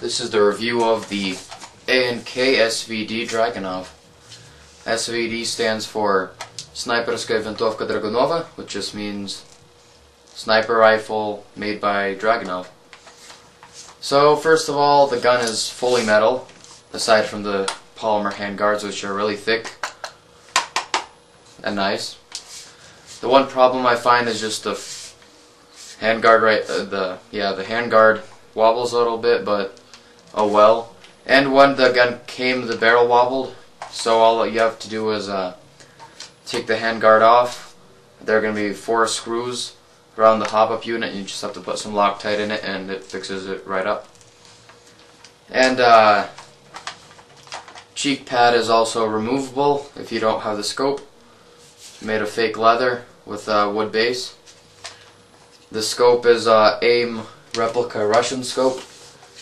This is the review of the A&K SVD Dragunov. SVD stands for Snajperska Wintowka Dragunova, which just means sniper rifle made by Dragunov. So first of all, the gun is fully metal, aside from the polymer handguards, which are really thick and nice. The one problem I find is just the handguard the handguard wobbles a little bit, but oh well. And when the gun came, the barrel wobbled, so all you have to do is take the handguard off. There are going to be 4 screws around the hop-up unit, and you just have to put some Loctite in it and it fixes it right up. And cheek pad is also removable if you don't have the scope. It's made of fake leather with a wood base. The scope is AIM replica Russian scope.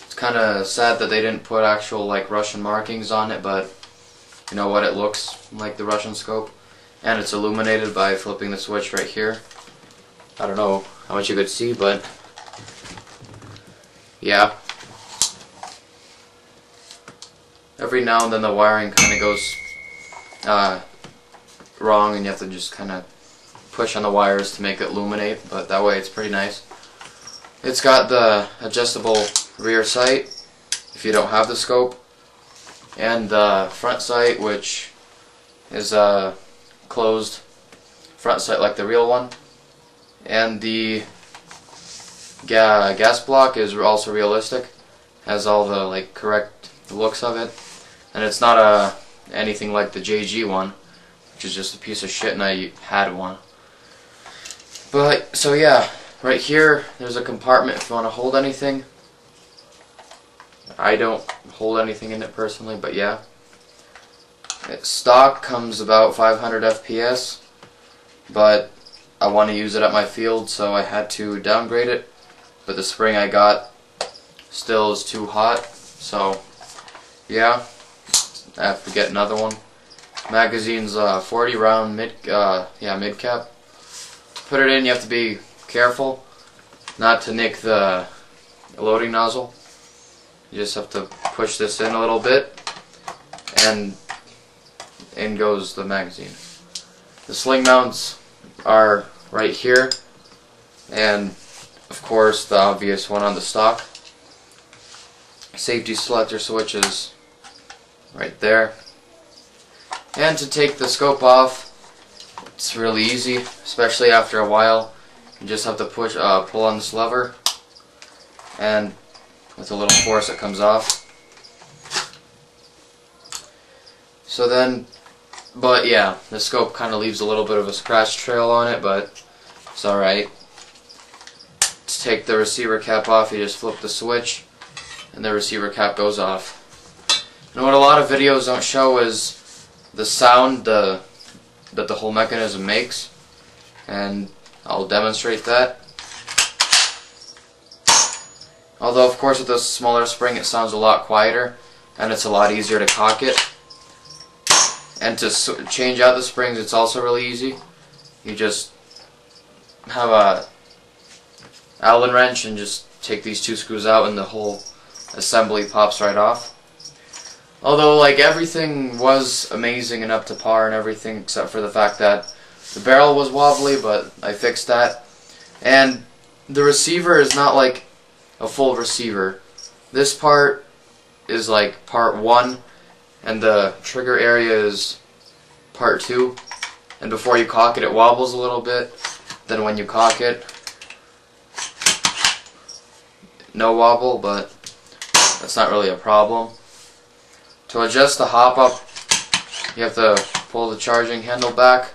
It's kind of sad that they didn't put actual Russian markings on it, but you know what, it looks like the Russian scope. And it's illuminated by flipping the switch right here. I don't know how much you could see, but yeah. Every now and then the wiring kind of goes wrong, and you have to just kind of push on the wires to make it illuminate, but that way it's pretty nice. It's got the adjustable rear sight if you don't have the scope, and the front sight, which is a closed front sight like the real one. And the gas block is also realistic, has all the correct looks of it, and it's not anything like the JG one, which is just a piece of shit, and I had one. But so yeah, right here there's a compartment if you want to hold anything. I don't hold anything in it personally, but yeah. Stock comes about 500 FPS, but I want to use it at my field, so I had to downgrade it. But the spring I got still is too hot, so yeah, I have to get another one. Magazine's 40 round mid cap. Put it in, you have to be careful not to nick the loading nozzle. You just have to push this in a little bit, and in goes the magazine. The sling mounts are right here, and of course the obvious one on the stock. Safety selector switch is right there. And to take the scope off, it's really easy, especially after a while. You just have to pull on this lever, and with a little force it comes off. So then, but yeah, the scope kind of leaves a little bit of a scratch trail on it, but it's alright. To take the receiver cap off, you just flip the switch, and the receiver cap goes off. And what a lot of videos don't show is the sound that the whole mechanism makes, and I'll demonstrate that. Although of course with a smaller spring it sounds a lot quieter, and it's a lot easier to cock it. And to change out the springs, it's also really easy. You just have a Allen wrench and just take these 2 screws out, and the whole assembly pops right off. Although everything was amazing and up to par and everything, except for the fact that the barrel was wobbly, but I fixed that. And the receiver is not a full receiver. This part is part 1, and the trigger area is part 2. And before you cock it, it wobbles a little bit. Then when you cock it, no wobble, but that's not really a problem. To adjust the hop up, you have to pull the charging handle back,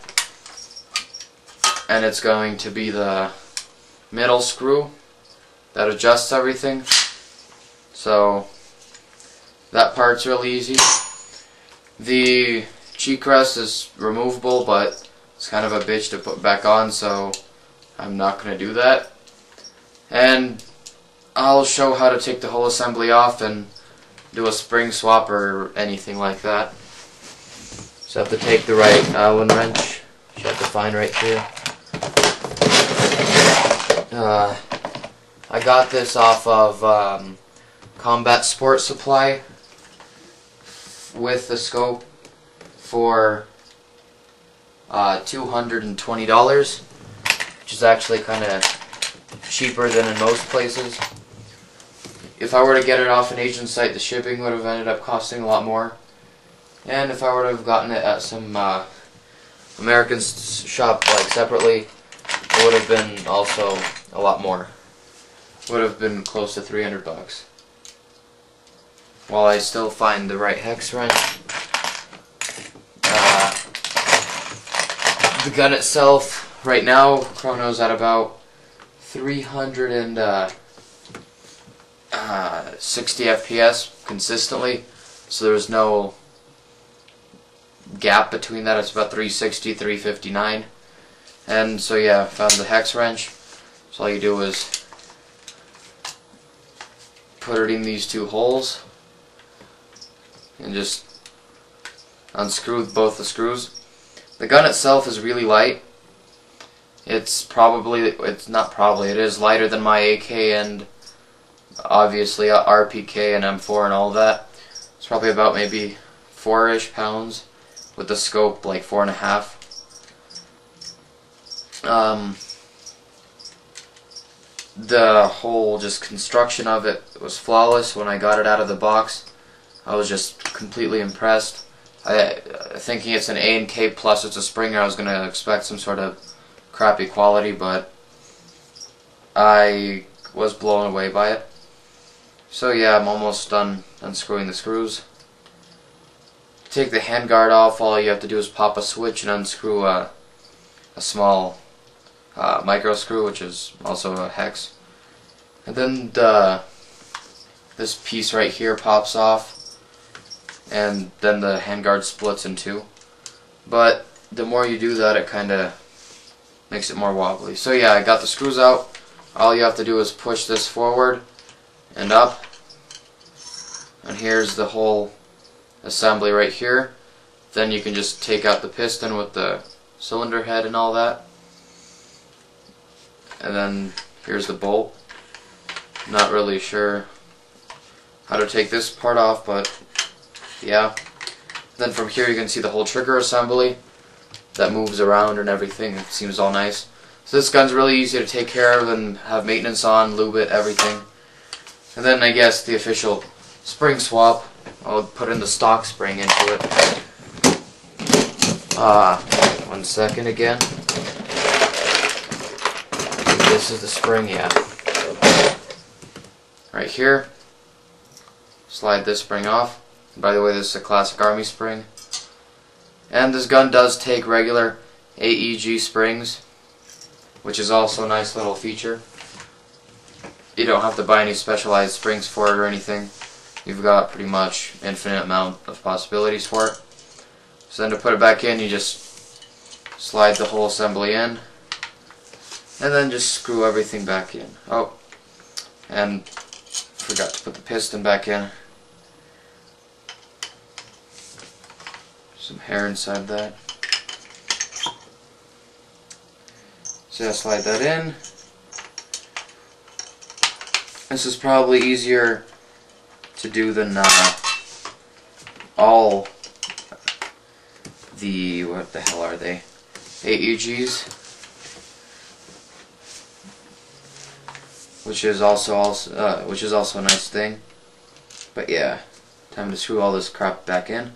and it's going to be the middle screw that adjusts everything. So that part's really easy. The cheek rest is removable, but it's kind of a bitch to put back on, so I'm not going to do that. And I'll show how to take the whole assembly off and do a spring swap or anything like that. So I have to take the right Allen wrench, which you have to find right here. I got this off of combat sport supply with the scope for $220, which is actually kind of cheaper than in most places. If I were to get it off an Asian site, the shipping would have ended up costing a lot more. And if I were to have gotten it at some American shop like separately, it would have been also a lot more. It would have been close to $300. While I still find the right hex wrench, the gun itself, right now, chrono's at about 360 FPS consistently, so there's no gap between that. It's about 360, 359. And so yeah, found the hex wrench. So all you do is put it in these two holes and just unscrew both the screws. The gun itself is really light. It is lighter than my AK and obviously RPK and M4 and all that. It's probably about maybe 4-ish pounds with the scope like 4.5. The whole just construction of it was flawless. When I got it out of the box, I was just completely impressed. Thinking it's an A&K plus it's a Springer, I was going to expect some sort of crappy quality, but I was blown away by it. So yeah, I'm almost done unscrewing the screws. Take the handguard off. All you have to do is pop a switch and unscrew a small micro screw, which is also a hex. And then this piece right here pops off, and then the handguard splits in two. But the more you do that, it kind of makes it more wobbly. So yeah, I got the screws out. All you have to do is push this forward and up, and here's the whole assembly right here. Then you can just take out the piston with the cylinder head and all that. And then here's the bolt. Not really sure how to take this part off, but yeah. Then from here you can see the whole trigger assembly that moves around and everything. It seems all nice. So this gun's really easy to take care of and have maintenance on, lube it, everything. And then I guess the official spring swap. I'll put in the stock spring into it. 1 second again. This is the spring, yeah. Right here. Slide this spring off. By the way, this is a classic Army spring. And this gun does take regular AEG springs, which is also a nice little feature. You don't have to buy any specialized springs for it or anything. You've got pretty much infinite amount of possibilities for it. So then to put it back in, you just slide the whole assembly in, and then just screw everything back in. Oh, and forgot to put the piston back in. Some hair inside that. So yeah, slide that in. This is probably easier to do than all the, what the hell are they? AEGs, which is also a nice thing. But yeah, time to screw all this crap back in.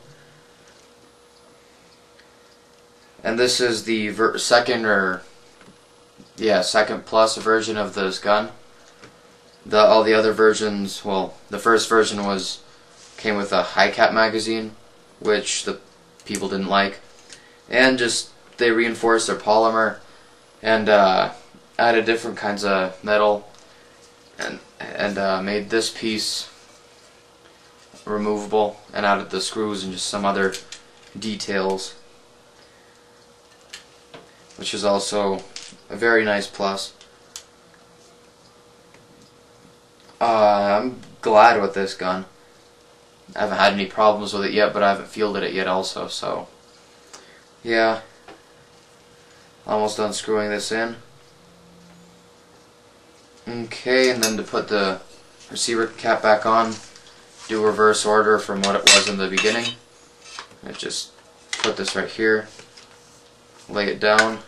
And this is the second plus version of this gun. All the other versions, well, the first version came with a high cap magazine, which the people didn't like, and just they reinforced their polymer and added different kinds of metal and made this piece removable and added the screws and just some other details, which is also a very nice plus. I'm glad with this gun. I haven't had any problems with it yet, but I haven't fielded it yet also, so yeah. Almost done screwing this in. Okay, and then to put the receiver cap back on, do reverse order from what it was in the beginning. And just put this right here, lay it down,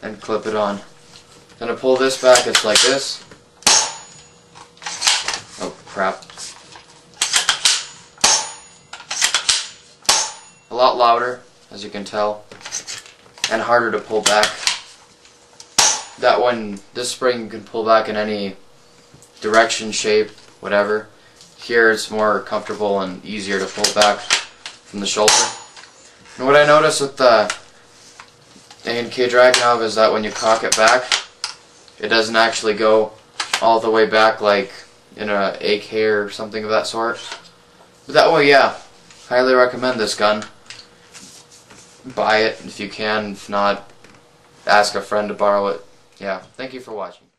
and clip it on. Then to pull this back, it's like this. Oh crap. A lot louder, as you can tell, and harder to pull back. That one, this spring you can pull back in any direction, shape, whatever. Here it's more comfortable and easier to pull back from the shoulder. And what I noticed with the A&K Dragunov is that when you cock it back, it doesn't actually go all the way back like in a AK or something of that sort. But that way, yeah, highly recommend this gun. Buy it if you can. If not, ask a friend to borrow it. Yeah, thank you for watching.